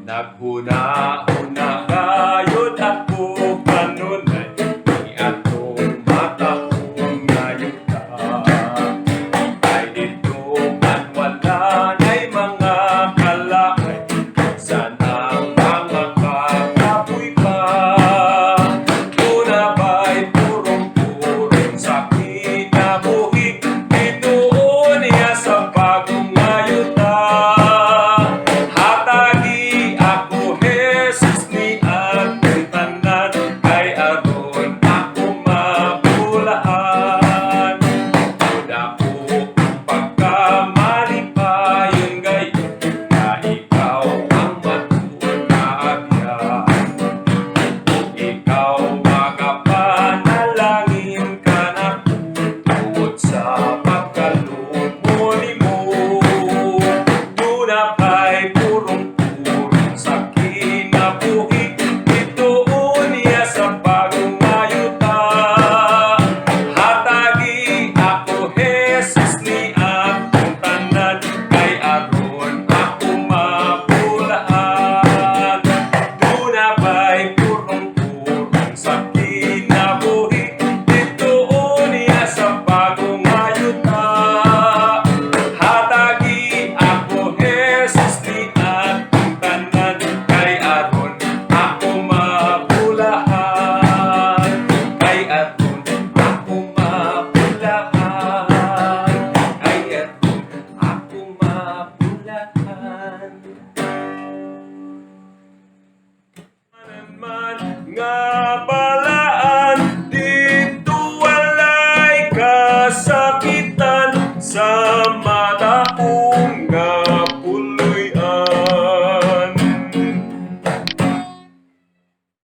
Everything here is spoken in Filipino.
Naghuna-huna gayud ako kanunay, di atong matahong ngayuta. Ay dito man wala na'y mga kalakay, sanang mga kakapoy pa. Una ba'y purong-purong sa kinabuhi, ditoon niya sa bagong ngayuta. Hatagi ako Jesus ni ating tanan, kay aron ako mapulahan. Dako pagkamali pa yung gayon, na ikaw ang matuon na agyan. Ikaw magapanalangin ka na tungod sa pagkaluon mo nimo. Tuna pa'y purong-purong sa kinabuhi, ditoon niya sa bagong ngayuta. Hatagi ako Jesus ni atong tanan, kay aron ako mapulahan. Tuna pa'y purong-purong sa kinabuhi, ditoon niya sa bagong ngayuta. Hatagi ako Jesus ni atong tanan, kay aron ako mapulahan. Kay aron ako mapulahan. Kay aron ako mapulahan. Man nga ba